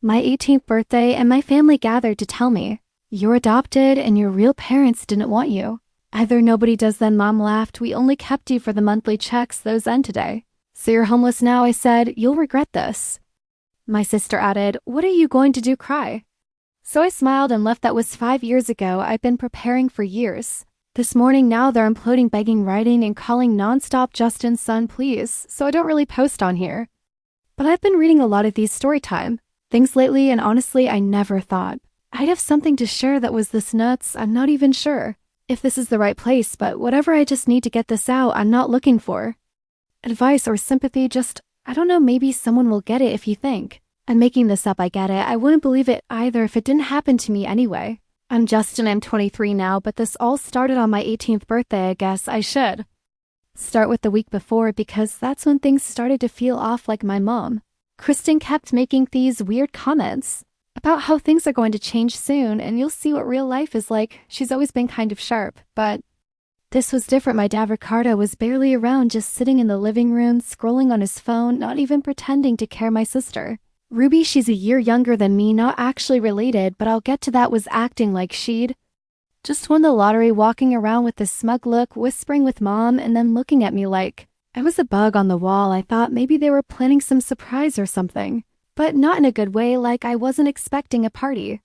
My 18th birthday, and my family gathered to tell me, "You're adopted and your real parents didn't want you." Either nobody does, then Mom laughed. "We only kept you for the monthly checks, those end today. So you're homeless now," I said. "You'll regret this." My sister added, "What are you going to do, cry?" So I smiled and left. That was 5 years ago. I've been preparing for years. This morning now they're imploding, begging, writing, and calling nonstop, "Justin, son, please," so I don't really post on here. But I've been reading a lot of these storytime things lately, and honestly, I never thought I'd have something to share that was this nuts. I'm not even sure if this is the right place, but whatever, I just need to get this out. I'm not looking for advice or sympathy, just, I don't know, maybe someone will get it. If you think I'm making this up, I get it. I wouldn't believe it either if it didn't happen to me anyway. I'm Justin, I'm 23 now, but this all started on my 18th birthday. I guess I should start with the week before, because that's when things started to feel off. Like my mom, Kristen, kept making these weird comments about how things are going to change soon and you'll see what real life is like. She's always been kind of sharp, but this was different. My dad, Ricardo, was barely around, just sitting in the living room, scrolling on his phone, not even pretending to care. My sister, Ruby, she's a year younger than me, not actually related, but I'll get to that, was acting like she'd just won the lottery, walking around with this smug look, whispering with Mom, and then looking at me like I was a bug on the wall. I thought maybe they were planning some surprise or something, but not in a good way, like I wasn't expecting a party.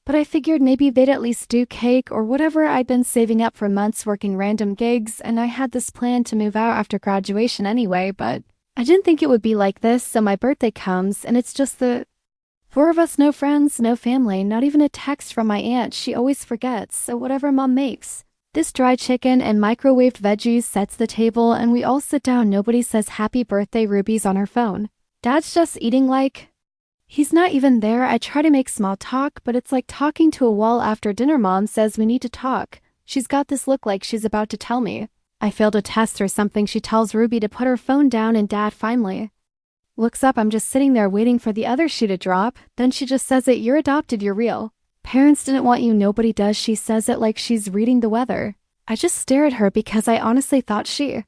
But I figured maybe they'd at least do cake or whatever. I'd been saving up for months, working random gigs, and I had this plan to move out after graduation anyway, but I didn't think it would be like this. So my birthday comes, and it's just the four of us, no friends, no family, not even a text from my aunt. She always forgets, so whatever Mom makes. This dry chicken and microwaved veggies sets the table, and we all sit down. Nobody says happy birthday. Ruby's on her phone. Dad's just eating like he's not even there. I try to make small talk, but it's like talking to a wall. After dinner, Mom says we need to talk. She's got this look like she's about to tell me I failed a test or something. She tells Ruby to put her phone down, and Dad finally looks up. I'm just sitting there waiting for the other shoe to drop. Then she just says it. "You're adopted. You're real. Parents didn't want you. Nobody does." She says it like she's reading the weather. I just stare at her because I honestly thought she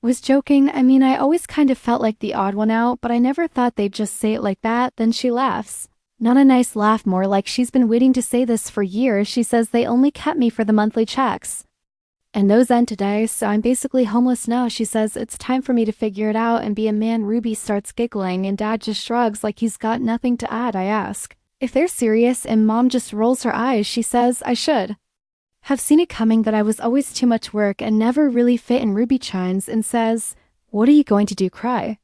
was joking. I mean, I always kind of felt like the odd one out, but I never thought they'd just say it like that. Then she laughs. Not a nice laugh, more like she's been waiting to say this for years. She says they only kept me for the monthly checks, and those end today, so I'm basically homeless now. She says it's time for me to figure it out and be a man. Ruby starts giggling, and Dad just shrugs like he's got nothing to add. I ask if they're serious, and Mom just rolls her eyes. She says I should have seen it coming, that I was always too much work and never really fit in. Ruby chimes and says, "What are you going to do, cry?"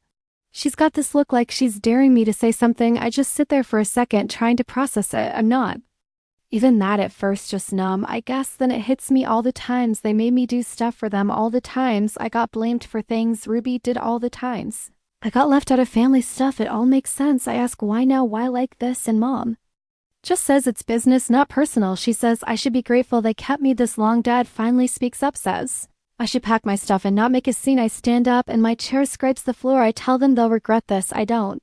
She's got this look like she's daring me to say something. I just sit there for a second trying to process it. I'm not even that at first, just numb, I guess. Then it hits me, all the times they made me do stuff for them, all the times I got blamed for things Ruby did, all the times I got left out of family stuff. It all makes sense. I ask why now, why like this, and Mom just says it's business, not personal. She says I should be grateful they kept me this long. Dad finally speaks up, says I should pack my stuff and not make a scene. I stand up and my chair scrapes the floor. I tell them they'll regret this. I don't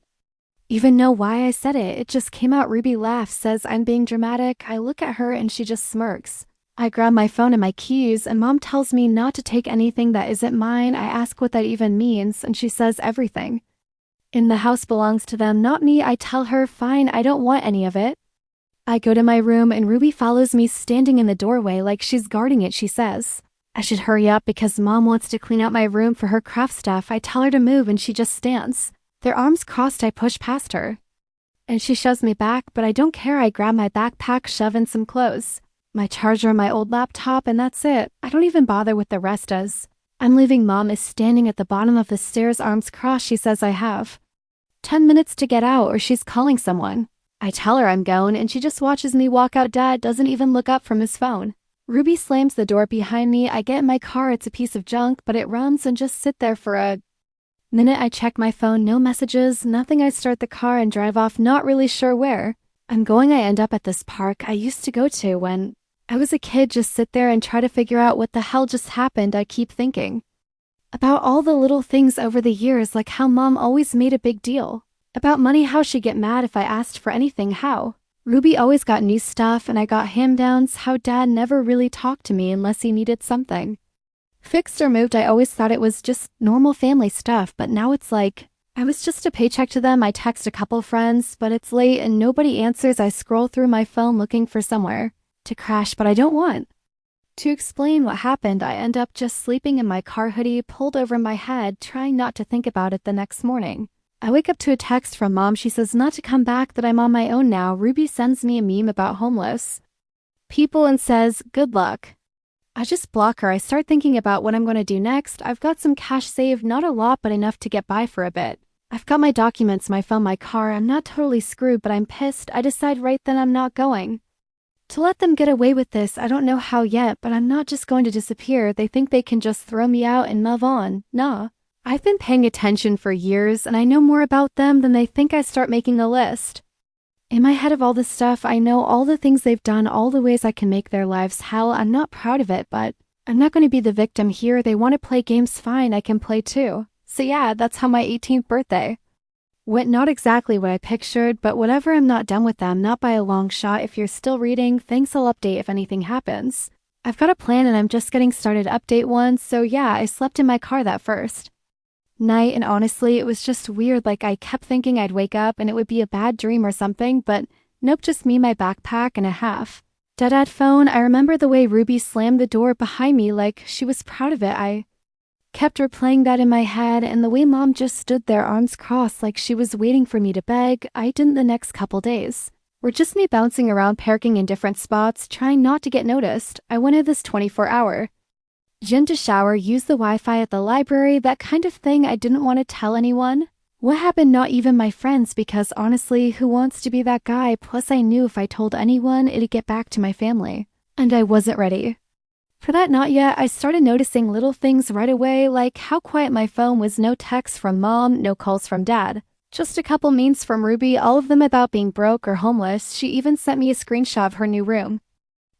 even know why I said it. It just came out. Ruby laughs, says I'm being dramatic. I look at her and she just smirks. I grab my phone and my keys, and Mom tells me not to take anything that isn't mine. I ask what that even means, and she says everything in the house belongs to them, not me. I tell her fine, I don't want any of it. I go to my room and Ruby follows me, standing in the doorway like she's guarding it. She says I should hurry up because Mom wants to clean out my room for her craft stuff. I tell her to move and she just stands, their arms crossed. I push past her and she shoves me back, but I don't care. I grab my backpack, shove in some clothes, my charger, my old laptop, and that's it. I don't even bother with the rest as I'm leaving. Mom is standing at the bottom of the stairs, arms crossed. She says I have 10 minutes to get out or she's calling someone. I tell her I'm going and she just watches me walk out. Dad doesn't even look up from his phone. Ruby slams the door behind me. I get in my car. It's a piece of junk, but it runs, and just sit there for a minute. I check my phone, no messages, nothing. I start the car and drive off, not really sure where I'm going. I end up at this park I used to go to when I was a kid. Just sit there and try to figure out what the hell just happened. I keep thinking about all the little things over the years, like how Mom always made a big deal about money, how she'd get mad if I asked for anything, how Ruby always got new stuff and I got hand-downs, how Dad never really talked to me unless he needed something fixed or moved. I always thought it was just normal family stuff, but now it's like I was just a paycheck to them. I text a couple friends, but it's late and nobody answers. I scroll through my phone looking for somewhere to crash, but I don't want. To explain what happened, I end up just sleeping in my car hoodie pulled over my head, trying not to think about it the next morning. I wake up to a text from Mom. She says not to come back, that I'm on my own now. Ruby sends me a meme about homeless people and says, good luck. I just block her. I start thinking about what I'm going to do next. I've got some cash saved, not a lot, but enough to get by for a bit. I've got my documents, my phone, my car. I'm not totally screwed, but I'm pissed. I decide right then I'm not going to let them get away with this. I don't know how yet, but I'm not just going to disappear. They think they can just throw me out and move on. Nah. I've been paying attention for years, and I know more about them than they think. I start making a list in my head of all the stuff I know, all the things they've done, all the ways I can make their lives hell. I'm not proud of it, but I'm not going to be the victim here. They want to play games, fine, I can play too. So yeah, that's how my 18th birthday went. Not exactly what I pictured, but whatever. I'm not done with them, not by a long shot. If you're still reading, thanks, I'll update if anything happens. I've got a plan and I'm just getting started. Update 1. So yeah, I slept in my car that first night, and honestly, it was just weird. Like, I kept thinking I'd wake up and it would be a bad dream or something, but nope, just me, my backpack, and a half dead phone. I remember the way Ruby slammed the door behind me like she was proud of it. I kept replaying that in my head, and the way Mom just stood there, arms crossed, like she was waiting for me to beg. I didn't. The next couple days were just me bouncing around, parking in different spots, trying not to get noticed. I wanted this 24-hour gym to shower, use the Wi-Fi at the library, that kind of thing. I didn't want to tell anyone what happened, not even my friends, because honestly, who wants to be that guy? Plus, I knew if I told anyone, it'd get back to my family, and I wasn't ready for that. Not yet. I started noticing little things right away, like how quiet my phone was. No texts from Mom, no calls from Dad. Just a couple memes from Ruby, all of them about being broke or homeless. She even sent me a screenshot of her new room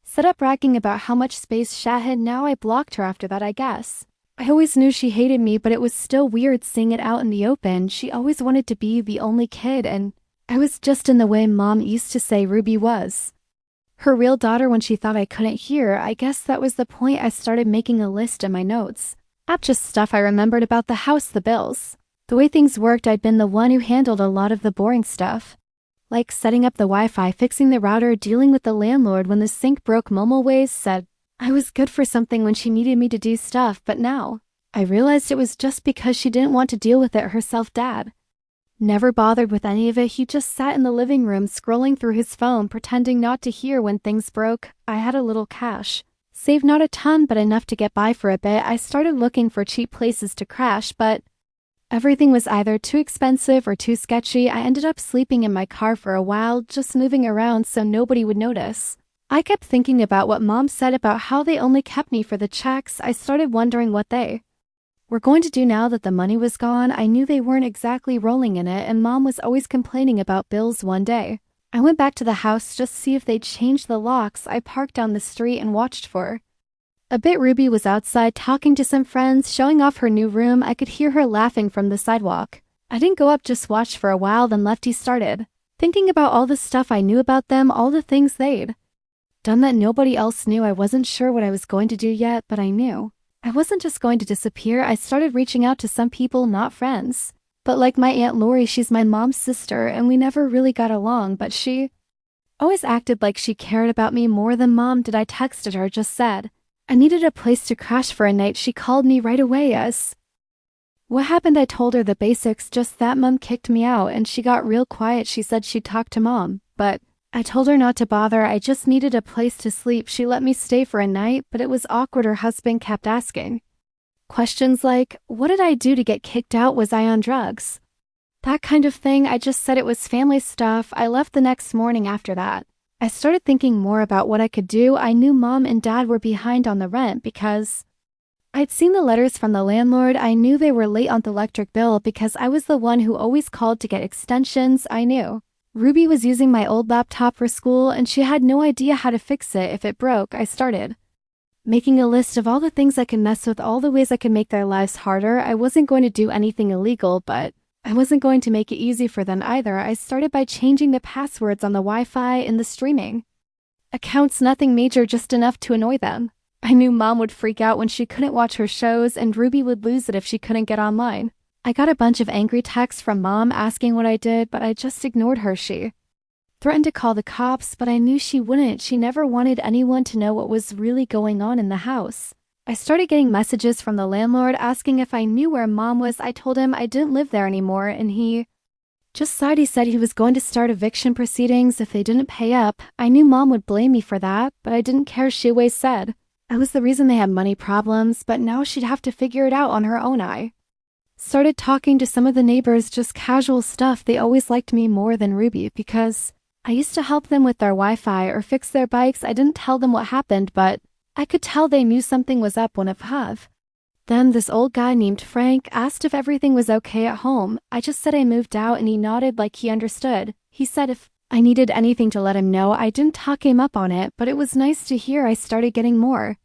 set up, bragging about how much space she had. Now I blocked her after that, I guess. I always knew she hated me, but it was still weird seeing it out in the open. She always wanted to be the only kid, and I was just in the way. Mom used to say Ruby was her real daughter when she thought I couldn't hear. I guess that was the point. I started making a list in my notes app, just stuff I remembered about the house, the bills, the way things worked. I'd been the one who handled a lot of the boring stuff, like setting up the Wi-Fi, fixing the router, dealing with the landlord when the sink broke. Mom always said I was good for something when she needed me to do stuff, but now I realized it was just because she didn't want to deal with it herself. Dad never bothered with any of it. He just sat in the living room scrolling through his phone, pretending not to hear when things broke. I had a little cash saved, not a ton, but enough to get by for a bit. I started looking for cheap places to crash, but everything was either too expensive or too sketchy. I ended up sleeping in my car for a while, just moving around so nobody would notice. I kept thinking about what Mom said about how they only kept me for the checks. I started wondering what they were going to do now that the money was gone. I knew they weren't exactly rolling in it, and Mom was always complaining about bills. One day, I went back to the house just to see if they'd changed the locks. I parked down the street and watched for a bit. Ruby was outside talking to some friends, showing off her new room. I could hear her laughing from the sidewalk. I didn't go up, just watched for a while. Then Lefty started thinking about all the stuff I knew about them, all the things they'd done that nobody else knew. I wasn't sure what I was going to do yet, but I knew I wasn't just going to disappear. I started reaching out to some people, not friends, but like my Aunt Lori. She's my mom's sister, and we never really got along, but she always acted like she cared about me more than Mom did. I texted her, just said I needed a place to crash for a night. She called me right away. What happened? I told her the basics, just that Mom kicked me out, and she got real quiet. She said she'd talk to Mom, but I told her not to bother. I just needed a place to sleep. She let me stay for a night, but it was awkward. Her husband kept asking questions like, what did I do to get kicked out? Was I on drugs? That kind of thing. I just said it was family stuff. I left the next morning after that. I started thinking more about what I could do. I knew Mom and Dad were behind on the rent because I'd seen the letters from the landlord. I knew they were late on the electric bill because I was the one who always called to get extensions. I knew Ruby was using my old laptop for school, and she had no idea how to fix it if it broke. I started making a list of all the things I could mess with, all the ways I could make their lives harder. I wasn't going to do anything illegal, but I wasn't going to make it easy for them either. I started by changing the passwords on the Wi-Fi and the streaming accounts. Nothing major, just enough to annoy them. I knew Mom would freak out when she couldn't watch her shows, and Ruby would lose it if she couldn't get online. I got a bunch of angry texts from mom asking what I did, but I just ignored her. She threatened to call the cops, but I knew she wouldn't. She never wanted anyone to know what was really going on in the house. I started getting messages from the landlord asking if I knew where mom was. I told him I didn't live there anymore, and he just sighed. He said he was going to start eviction proceedings if they didn't pay up. I knew mom would blame me for that, but I didn't care. She always said I was the reason they had money problems, but now she'd have to figure it out on her own. I started talking to some of the neighbors, just casual stuff. They always liked me more than Ruby because I used to help them with their Wi-Fi or fix their bikes. I didn't tell them what happened, but I could tell they knew something was up when Then this old guy named Frank asked if everything was okay at home. I just said I moved out, and he nodded like he understood. He said if I needed anything to let him know. I didn't talk him up on it, but it was nice to hear. I started getting more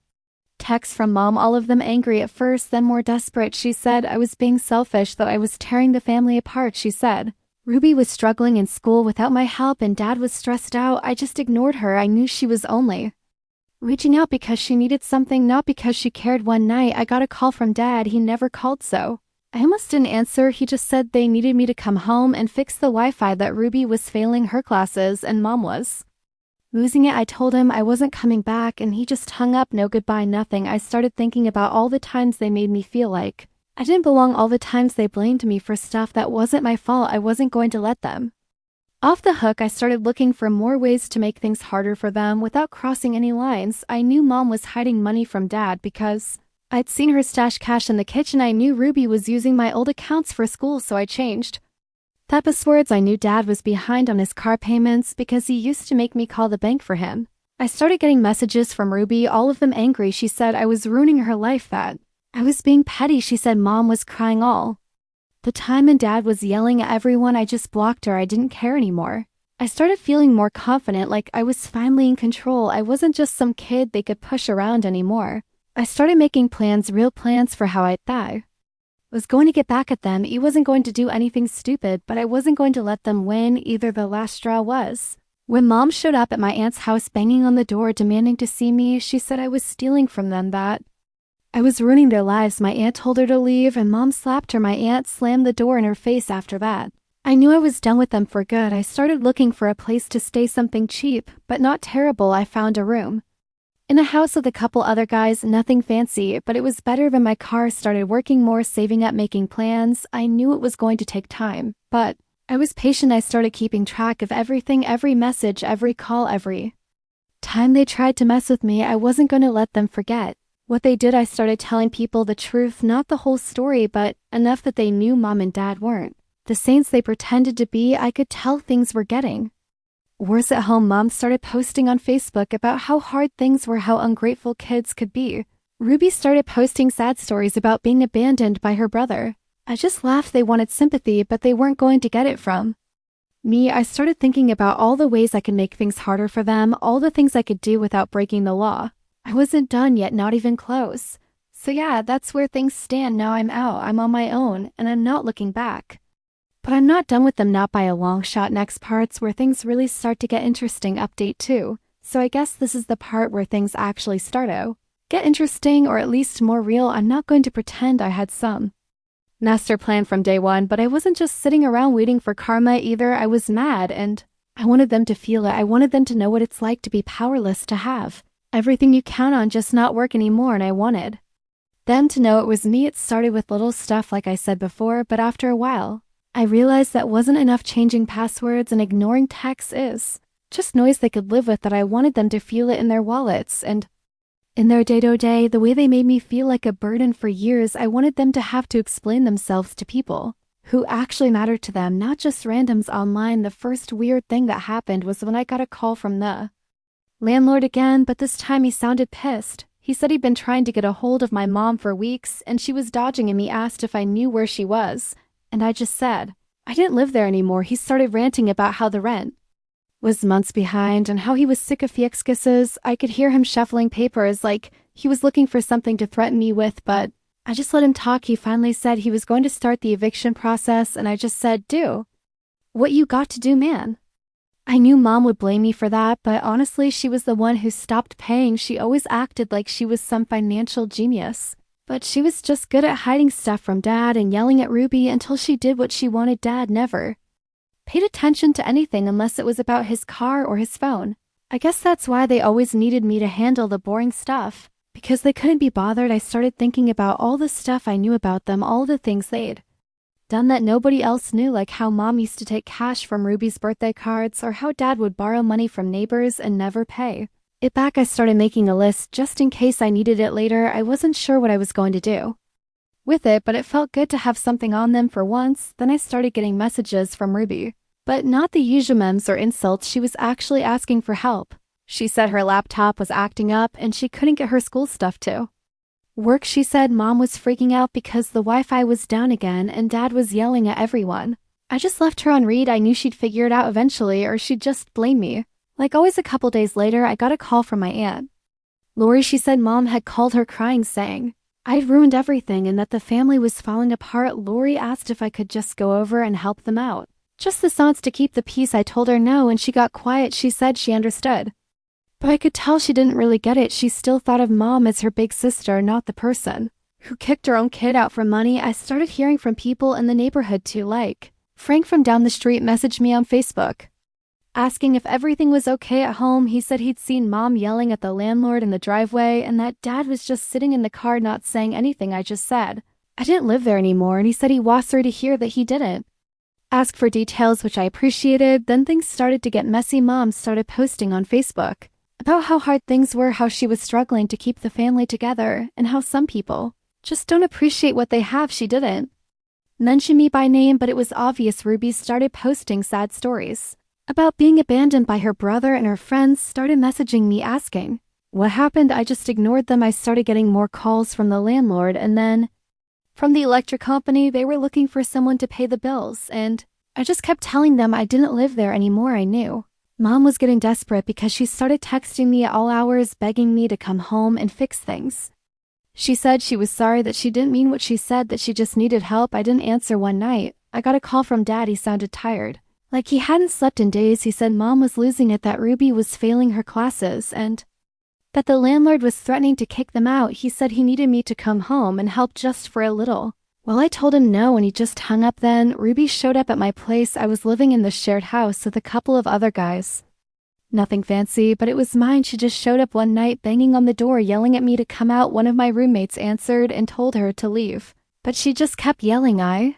texts from mom, all of them angry at first, then more desperate. She said I was being selfish, that I was tearing the family apart. She said Ruby was struggling in school without my help and dad was stressed out. I just ignored her. I knew she was only reaching out because she needed something, not because she cared. One night, I got a call from dad. He never called, so I almost didn't answer. He just said they needed me to come home and fix the Wi-Fi, that Ruby was failing her classes and mom was losing it. I told him I wasn't coming back, and he just hung up. No goodbye, nothing. I started thinking about all the times they made me feel like I didn't belong, all the times they blamed me for stuff that wasn't my fault. I wasn't going to let them off the hook. I started looking for more ways to make things harder for them without crossing any lines. I knew mom was hiding money from dad because I'd seen her stash cash in the kitchen. I knew Ruby was using my old accounts for school, so I changed that passwords. I knew dad was behind on his car payments because he used to make me call the bank for him. I started getting messages from Ruby, all of them angry. She said I was ruining her life, that I was being petty. She said mom was crying all the time and dad was yelling at everyone. I just blocked her. I didn't care anymore. I started feeling more confident, like I was finally in control. I wasn't just some kid they could push around anymore. I started making plans, real plans for how I was going to get back at them. He wasn't going to do anything stupid, but I wasn't going to let them win either. The last straw was when mom showed up at my aunt's house banging on the door demanding to see me. She said I was stealing from them, that I was ruining their lives. My aunt told her to leave and mom slapped her. My aunt slammed the door in her face after that. I knew I was done with them for good. I started looking for a place to stay, something cheap, but not terrible. I found a room in a house with a couple other guys, nothing fancy, but it was better than my car. Started working more, saving up, making plans. I knew it was going to take time, but I was patient. I started keeping track of everything, every message, every call, every time they tried to mess with me. I wasn't going to let them forget what they did. I started telling people the truth, not the whole story, but enough that they knew mom and dad weren't the saints they pretended to be. I could tell things were getting worse at home. Mom started posting on Facebook about how hard things were, how ungrateful kids could be. Ruby started posting sad stories about being abandoned by her brother. I just laughed. They wanted sympathy, but they weren't going to get it from me. I started thinking about all the ways I could make things harder for them, all the things I could do without breaking the law. I wasn't done yet, not even close. So yeah, that's where things stand now. I'm out, I'm on my own, and I'm not looking back. But I'm not done with them, not by a long shot. Next part's where things really start to get interesting. Update 2. So I guess this is the part where things actually start to get interesting, or at least more real. I'm not going to pretend I had some master plan from day one, but I wasn't just sitting around waiting for karma either. I was mad, and I wanted them to feel it. I wanted them to know what it's like to be powerless, to have everything you count on just not work anymore, and I wanted them to know it was me. It started with little stuff like I said before, but after a while, I realized that wasn't enough. Changing passwords and ignoring texts is just noise they could live with. That I wanted them to feel it in their wallets and in their day-to-day, the way they made me feel like a burden for years. I wanted them to have to explain themselves to people who actually mattered to them, not just randoms online. The first weird thing that happened was when I got a call from the landlord again, but this time he sounded pissed. He said he'd been trying to get a hold of my mom for weeks, and she was dodging him. He asked if I knew where she was, and I just said I didn't live there anymore. He started ranting about how the rent was months behind and how he was sick of the excuses. I could hear him shuffling papers like he was looking for something to threaten me with, but I just let him talk. He finally said he was going to start the eviction process, and I just said, do what you got to do, man. I knew mom would blame me for that, but honestly, she was the one who stopped paying. She always acted like she was some financial genius. But she was just good at hiding stuff from Dad and yelling at Ruby until she did what she wanted. Dad never paid attention to anything unless it was about his car or his phone. I guess that's why they always needed me to handle the boring stuff. Because they couldn't be bothered, I started thinking about all the stuff I knew about them, all the things they'd done that nobody else knew, like how Mom used to take cash from Ruby's birthday cards, or how Dad would borrow money from neighbors and never pay it back. I started making a list just in case I needed it later. I wasn't sure what I was going to do with it, but it felt good to have something on them for once. Then I started getting messages from Ruby. But not the usual memes or insults. She was actually asking for help. She said her laptop was acting up and she couldn't get her school stuff to work. She said Mom was freaking out because the Wi-Fi was down again and Dad was yelling at everyone. I just left her on read. I knew she'd figure it out eventually, or she'd just blame me. Like always, a couple days later, I got a call from my aunt Lori. She said Mom had called her crying, saying I'd ruined everything and that the family was falling apart. Lori asked if I could just go over and help them out. Just the songs to keep the peace. I told her no and she got quiet. She said she understood, but I could tell she didn't really get it. She still thought of Mom as her big sister, not the person who kicked her own kid out for money. I started hearing from people in the neighborhood too, like Frank from down the street messaged me on Facebook asking if everything was okay at home. He said he'd seen Mom yelling at the landlord in the driveway and that Dad was just sitting in the car not saying anything. I just said I didn't live there anymore, and he said he was sorry to hear that he didn't ask for details, which I appreciated. Then things started to get messy. Mom started posting on Facebook about how hard things were, how she was struggling to keep the family together, and how some people just don't appreciate what they have. She didn't mention me by name, but it was obvious. Ruby started posting sad stories about being abandoned by her brother, and her friends started messaging me asking what happened. I just ignored them. I started getting more calls from the landlord and then from the electric company. They were looking for someone to pay the bills, and I just kept telling them I didn't live there anymore. I knew Mom was getting desperate because she started texting me at all hours, begging me to come home and fix things. She said she was sorry, that she didn't mean what she said, that she just needed help. I didn't answer. One night, I got a call from Dad. He sounded tired, like he hadn't slept in days. He said Mom was losing it, that Ruby was failing her classes, and that the landlord was threatening to kick them out. He said he needed me to come home and help just for a little. Well, I told him no, and he just hung up. Then Ruby showed up at my place. I was living in the shared house with a couple of other guys. Nothing fancy, but it was mine. She just showed up one night, banging on the door, yelling at me to come out. One of my roommates answered and told her to leave, but she just kept yelling. I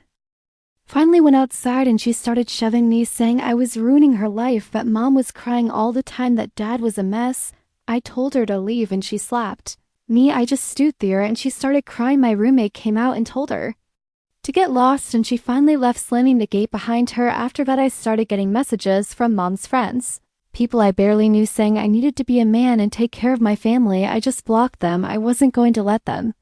finally went outside and she started shoving me, saying I was ruining her life, that Mom was crying all the time, that Dad was a mess. I told her to leave and she slapped me. I just stood there and she started crying. My roommate came out and told her to get lost, and she finally left, slamming the gate behind her. After that, I started getting messages from Mom's friends, people I barely knew, saying I needed to be a man and take care of my family. I just blocked them. I wasn't going to let them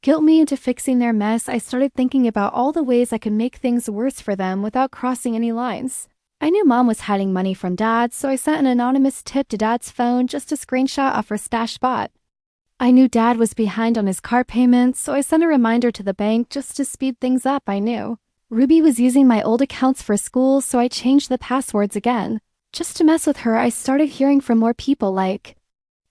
guilt me into fixing their mess. I started thinking about all the ways I could make things worse for them without crossing any lines. I knew Mom was hiding money from Dad, so I sent an anonymous tip to Dad's phone, just a screenshot of her stash spot. I knew Dad was behind on his car payments, so I sent a reminder to the bank just to speed things up. I knew Ruby was using my old accounts for school, so I changed the passwords again just to mess with her. I started hearing from more people, like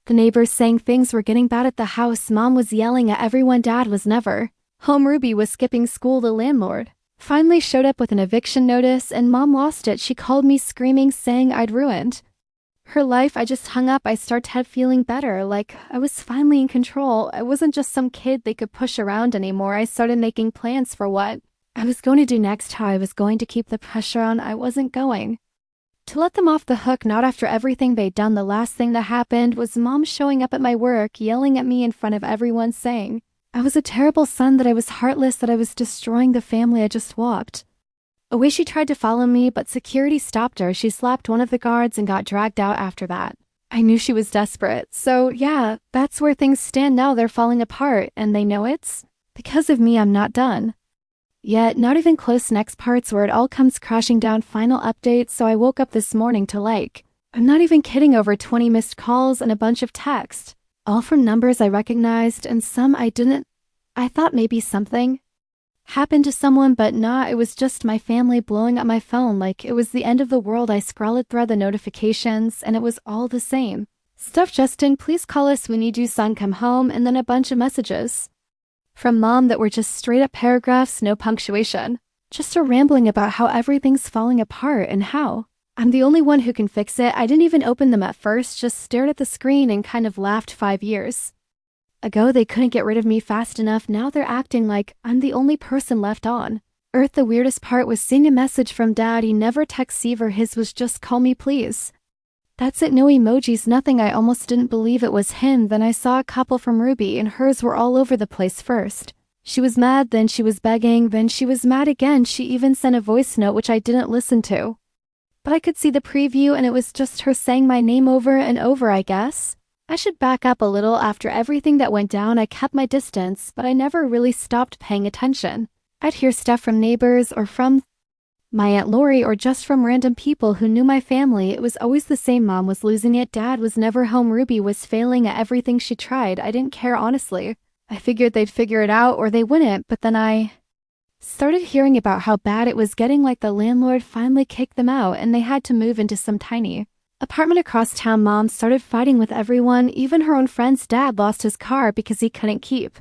the neighbors saying things were getting bad at the house. Mom was yelling at everyone. Dad was never home. Ruby was skipping school. The landlord finally showed up with an eviction notice, and Mom lost it. She called me screaming, saying I'd ruined her life. I just hung up. I started feeling better, like I was finally in control. I wasn't just some kid they could push around anymore. I started making plans for what I was going to do next, how I was going to keep the pressure on. I wasn't going to let them off the hook, not after everything they'd done. The last thing that happened was Mom showing up at my work, yelling at me in front of everyone, saying I was a terrible son, that I was heartless, that I was destroying the family. I just walked away. She tried to follow me, but security stopped her. She slapped one of the guards and got dragged out after that. I knew she was desperate. So yeah, that's where things stand now. They're falling apart, and they know it's because of me. I'm not done yet, not even close. Next part's where it all comes crashing down. Final update. So I woke up this morning to, like, I'm not even kidding, over 20 missed calls and a bunch of texts, all from numbers I recognized and some I didn't. I thought maybe something happened to someone, but nah, it was just my family blowing up my phone like it was the end of the world. I scrolled through the notifications and it was all the same stuff. Justin, please call us. We need you, son. Come home. And then a bunch of messages from Mom that were just straight up paragraphs, no punctuation. Just a rambling about how everything's falling apart and how I'm the only one who can fix it. I didn't even open them at first, just stared at the screen and kind of laughed. 5 years ago, they couldn't get rid of me fast enough. Now they're acting like I'm the only person left on Earth. The weirdest part was seeing a message from Dad. He never texts Eve. His was just call me please. That's it, no emojis, nothing. I almost didn't believe it was him. Then I saw a couple from Ruby and hers were all over the place. First she was mad, then she was begging, then she was mad again. She even sent a voice note which I didn't listen to, but I could see the preview and it was just her saying my name over and over. I guess I should back up a little. After everything that went down, I kept my distance, but I never really stopped paying attention. I'd hear stuff from neighbors or from my Aunt Lori or just from random people who knew my family. It was always the same. Mom was losing it. Dad was never home. Ruby was failing at everything she tried. I didn't care, honestly. I figured they'd figure it out or they wouldn't, but then I started hearing about how bad it was getting. Like the landlord finally kicked them out and they had to move into some tiny apartment across town. Mom started fighting with everyone, even her own friends. Dad lost his car because he couldn't keep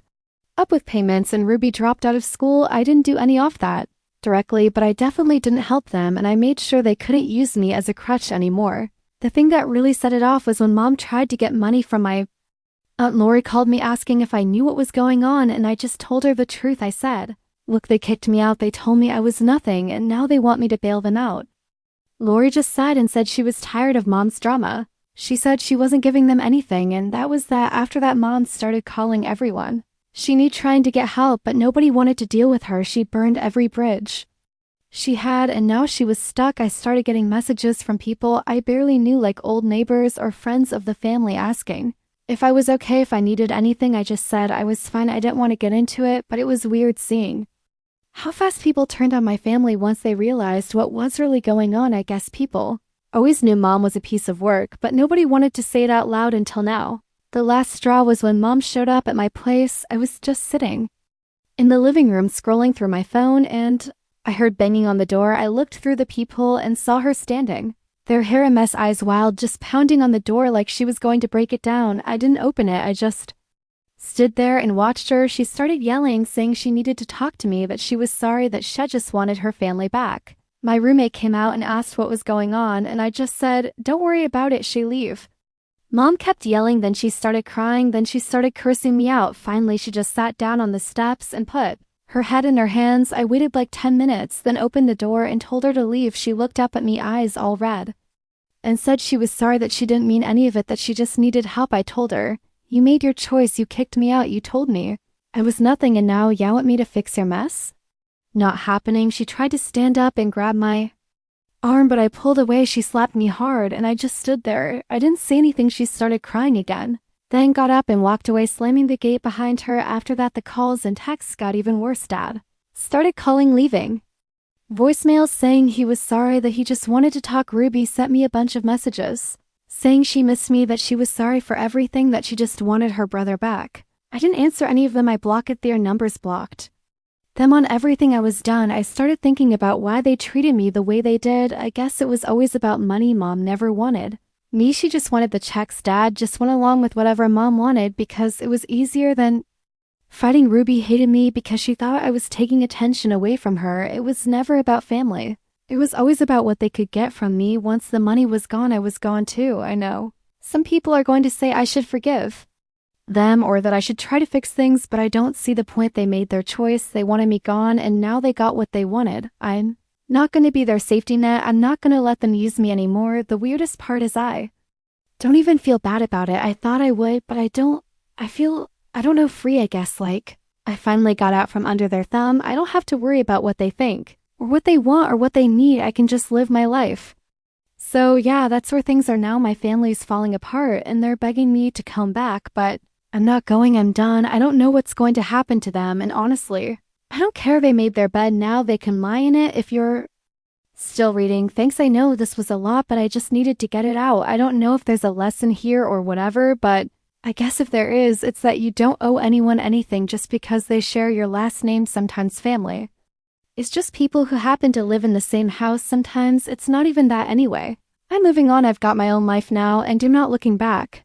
up with payments and Ruby dropped out of school. I didn't do any of that directly, but I definitely didn't help them and I made sure they couldn't use me as a crutch anymore. The thing that really set it off was when Mom tried to get money from my Aunt Lori. Called me asking if I knew what was going on and I just told her the truth. I said, look, they kicked me out. They told me I was nothing and now they want me to bail them out. Lori just sighed and said she was tired of Mom's drama. She said she wasn't giving them anything and that was that. After that, Mom started calling everyone she knew trying to get help, but nobody wanted to deal with her. She burned every bridge she had and now she was stuck. I started getting messages from people I barely knew, like old neighbors or friends of the family, asking if I was okay, if I needed anything. I just said I was fine. I didn't want to get into it, but it was weird seeing how fast people turned on my family once they realized what was really going on. I guess people always knew Mom was a piece of work, but nobody wanted to say it out loud until now. The last straw was when Mom showed up at my place. I was just sitting in the living room scrolling through my phone and I heard banging on the door. I looked through the peephole and saw her standing there, hair a mess, eyes wild, just pounding on the door like she was going to break it down. I didn't open it. I just stood there and watched her. She started yelling, saying she needed to talk to me, that she was sorry, that she just wanted her family back. My roommate came out and asked what was going on and I just said, don't worry about it, she leave. Mom kept yelling, then she started crying, then she started cursing me out. Finally, she just sat down on the steps and put her head in her hands. I waited like 10 minutes, then opened the door and told her to leave. She looked up at me, eyes all red, and said she was sorry, that she didn't mean any of it, that she just needed help. I told her, you made your choice, you kicked me out, you told me I was nothing and now you want me to fix your mess? Not happening. She tried to stand up and grab my arm, but I pulled away. She slapped me hard and I just stood there. I didn't say anything. She started crying again, then got up and walked away, slamming the gate behind her. After that, the calls and texts got even worse. Dad started calling, leaving voicemails saying he was sorry, that he just wanted to talk. Ruby sent me a bunch of messages saying she missed me, that she was sorry for everything, that she just wanted her brother back. I didn't answer any of them. I blocked their numbers, blocked them on everything. I was done. I started thinking about why they treated me the way they did. I guess it was always about money. Mom never wanted me. She just wanted the checks. Dad just went along with whatever Mom wanted because it was easier than fighting. Ruby hated me because she thought I was taking attention away from her. It was never about family. It was always about what they could get from me. Once the money was gone, I was gone too. I know some people are going to say I should forgive them or that I should try to fix things, but I don't see the point. They made their choice. They wanted me gone and now they got what they wanted. I'm not going to be their safety net. I'm not going to let them use me anymore. The weirdest part is I don't even feel bad about it. I thought I would, but I don't. I don't know, free, I guess. Like I finally got out from under their thumb. I don't have to worry about what they think or what they want or what they need. I can just live my life. So yeah, that's where things are now. My family's falling apart and they're begging me to come back, but I'm not going. I'm done. I don't know what's going to happen to them, and honestly, I don't care. They made their bed, now they can lie in it. If you're still reading, thanks. I know this was a lot, but I just needed to get it out. I don't know if there's a lesson here or whatever, but I guess if there is, it's that you don't owe anyone anything just because they share your last name. Sometimes family is just people who happen to live in the same house. Sometimes it's not even that anyway. I'm moving on. I've got my own life now and I'm not looking back.